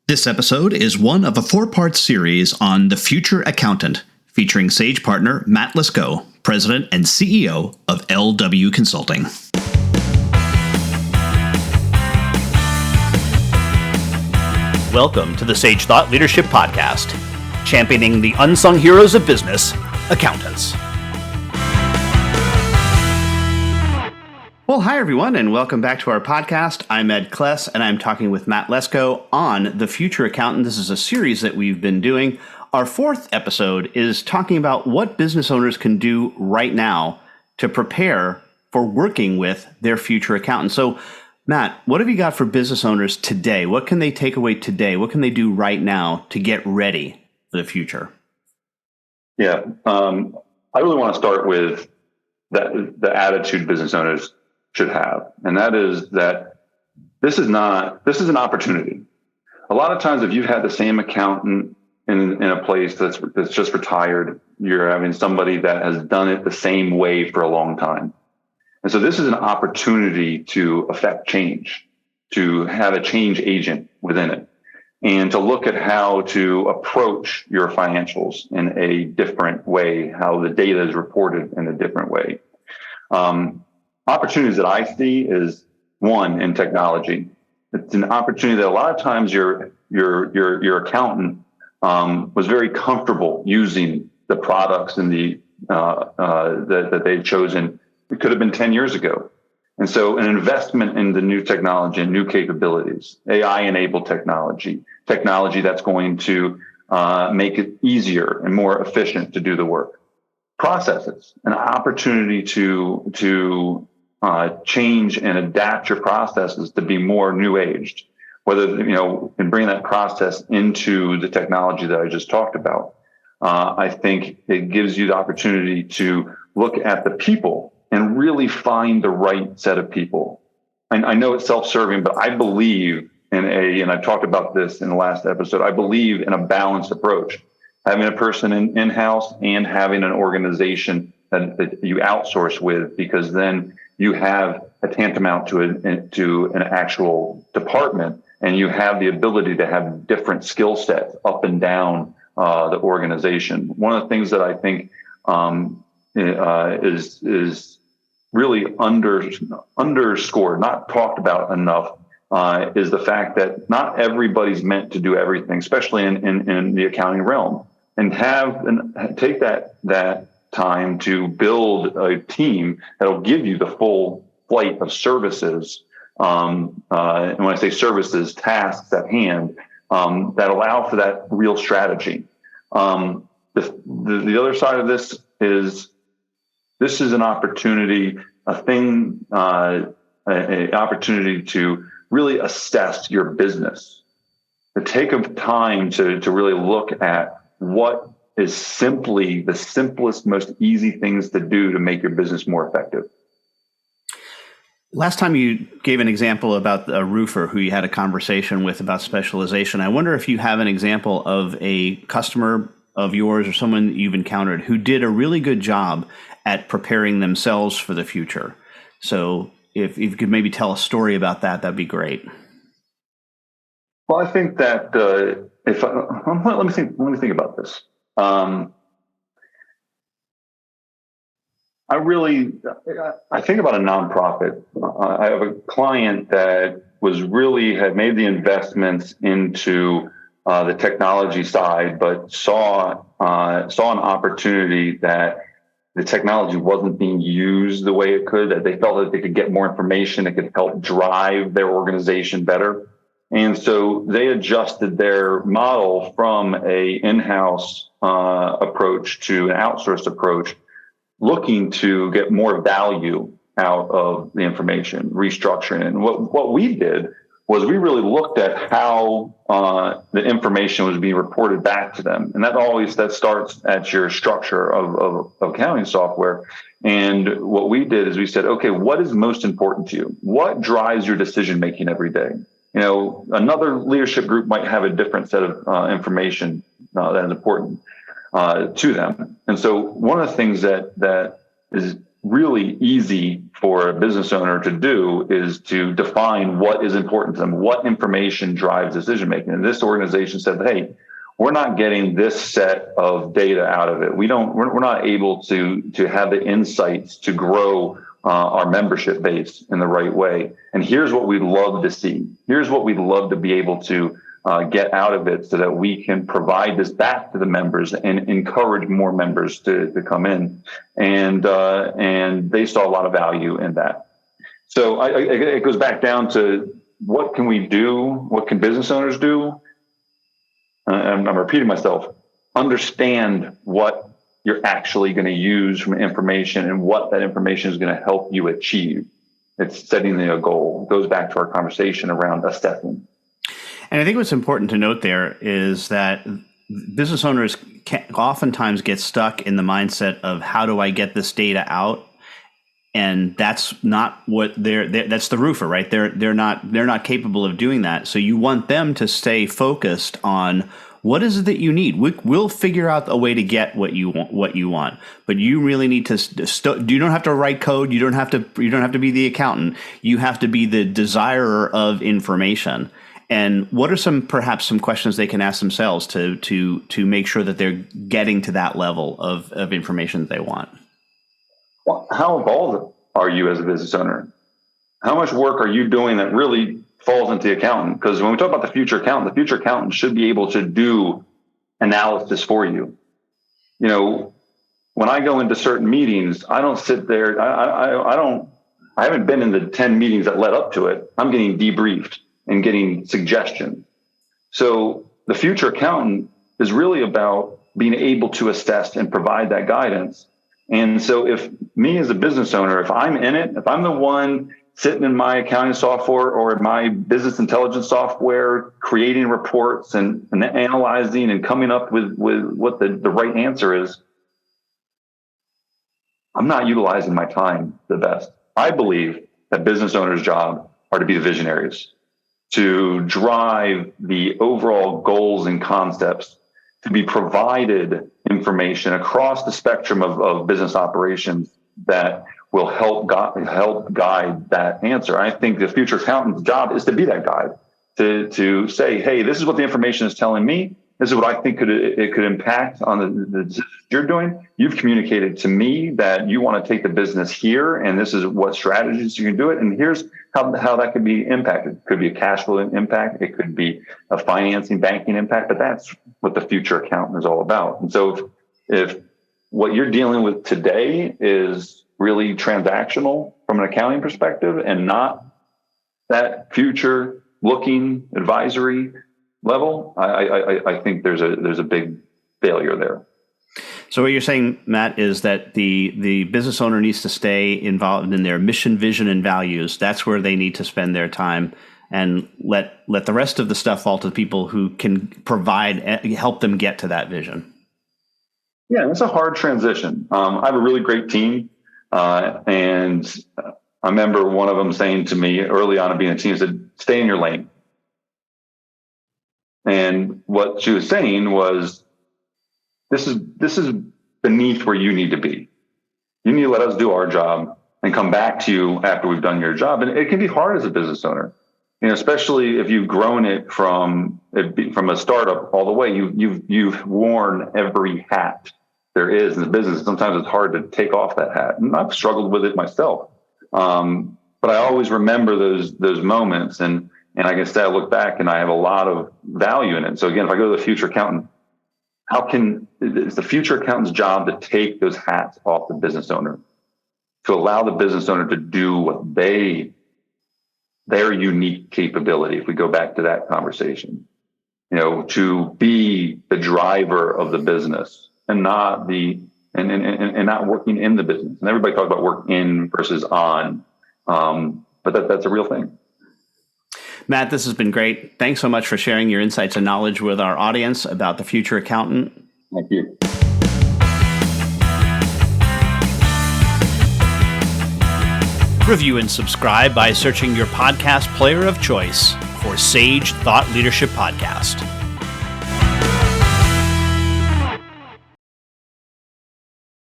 This episode is one of a four-part series on The Future Accountant, featuring Sage partner Matt Lescault, President and CEO of LW Consulting. Welcome to the Sage Thought Leadership Podcast, championing the unsung heroes of business, accountants. Well, hi, everyone, and welcome back to our podcast. I'm Ed Kless, and I'm talking with Matt Lescault on The Future Accountant. This is a series that we've been doing. Our fourth episode is talking about what business owners can do right now to prepare for working with their future accountant. So, Matt, what have you got for business owners today? What can they take away today? What can they do right now to get ready for the future? Yeah, I really want to start with the attitude business owners should have. And that is that this is an opportunity. A lot of times, if you've had the same accountant in a place that's just retired, you're having somebody that has done it the same way for a long time. And so this is an opportunity to affect change, to have a change agent within it, and to look at how to approach your financials in a different way, how the data is reported in a different way. Opportunities that I see is one in technology. It's an opportunity that a lot of times your accountant was very comfortable using the products and that they've chosen. It could have been 10 years ago. And so an investment in the new technology and new capabilities, AI-enabled technology that's going to make it easier and more efficient to do the work. Processes, an opportunity to change and adapt your processes to be more new aged, whether, and bring that process into the technology that I just talked about. I think it gives you the opportunity to look at the people and really find the right set of people. I know it's self-serving, but I believe and I talked about this in the last episode, I believe in a balanced approach. Having a person in-house and having an organization that you outsource with, because then you have a tantamount to an actual department, and you have the ability to have different skill sets up and down the organization. One of the things that I think is really underscored, not talked about enough, is the fact that not everybody's meant to do everything, especially in the accounting realm, and take that time to build a team that'll give you the full flight of services. And when I say services, tasks at hand that allow for that real strategy. The other side of this is an opportunity, an opportunity to really assess your business, to take of time to really look at what is simply the simplest, most easy things to do to make your business more effective. Last time you gave an example about a roofer who you had a conversation with about specialization. I wonder if you have an example of a customer of yours or someone that you've encountered who did a really good job at preparing themselves for the future. So if you could maybe tell a story about that, that'd be great. Well, I think that let me think about this. I think about a nonprofit. I have a client that had made the investments into the technology side, but saw an opportunity that the technology wasn't being used the way it could, that they felt that they could get more information that could help drive their organization better. And so they adjusted their model from a in-house approach to an outsourced approach, looking to get more value out of the information, restructuring. And what we did was we really looked at how the information was being reported back to them. And that starts at your structure of accounting software. And what we did is we said, okay, what is most important to you? What drives your decision-making every day? Another leadership group might have a different set of information that is important to them. And so one of the things that is really easy for a business owner to do is to define what is important to them, what information drives decision making. And this organization said, hey, we're not getting this set of data out of it. We're not able to have the insights to grow our membership base in the right way. And here's what we'd love to see. Here's what we'd love to be able to get out of it so that we can provide this back to the members and encourage more members to come in. And they saw a lot of value in that. So it goes back down to what can we do? What can business owners do? I'm repeating myself. Understand what you're actually going to use from information and what that information is going to help you achieve. It's setting a goal. It goes back to our conversation around assessing. And I think what's important to note there is that business owners oftentimes get stuck in the mindset of how do I get this data out? And that's not what that's the roofer, right? They're not capable of doing that. So you want them to stay focused on what is it that you need. We'll figure out a way to get what you want. But you really need to. You don't have to write code. You don't have to be the accountant. You have to be the desirer of information. And what are perhaps some questions they can ask themselves to make sure that they're getting to that level of information that they want? Well, how involved are you as a business owner? How much work are you doing that really falls into the accountant? Because when we talk about the future accountant should be able to do analysis for you. You know, when I go into certain meetings, I don't sit there. I haven't been in the 10 meetings that led up to it. I'm getting debriefed and getting suggestions. So the future accountant is really about being able to assess and provide that guidance. And so if me as a business owner, if I'm in it, if I'm the one sitting in my accounting software or my business intelligence software, creating reports and analyzing and coming up with what the right answer is, I'm not utilizing my time the best. I believe that business owners' job are to be the visionaries, to drive the overall goals and concepts, to be provided information across the spectrum of business operations that will help guide that answer. I think the future accountant's job is to be that guide, to say, hey, this is what the information is telling me. This is what I think it could impact on the decisions you're doing. You've communicated to me that you want to take the business here, and this is what strategies you can do it. And here's how that could be impacted. It could be a cash flow impact. It could be a financing, banking impact. But that's what the future accountant is all about. And so if what you're dealing with today is really transactional from an accounting perspective and not that future looking advisory level, I think there's a big failure there. So what you're saying, Matt, is that the business owner needs to stay involved in their mission, vision, and values. That's where they need to spend their time, and let the rest of the stuff fall to the people who can help them get to that vision. Yeah, it's a hard transition. I have a really great team, and I remember one of them saying to me early on in being a team, said, "Stay in your lane." And what she was saying was, this is beneath where you need to be. You need to let us do our job and come back to you after we've done your job. And it can be hard as a business owner, especially if you've grown it from a startup all the way. You've worn every hat there is in the business. Sometimes it's hard to take off that hat, and I've struggled with it myself. But I always remember those moments, and I can say I look back and I have a lot of value in it. So again, if I go to the future accountant, it's the future accountant's job to take those hats off the business owner, to allow the business owner to do what their unique capability. If we go back to that conversation, to be the driver of the business and not not working in the business. And everybody talks about work in versus on, but that's a real thing. Matt, this has been great. Thanks so much for sharing your insights and knowledge with our audience about the future accountant. Thank you. Review and subscribe by searching your podcast player of choice for Sage Thought Leadership Podcast.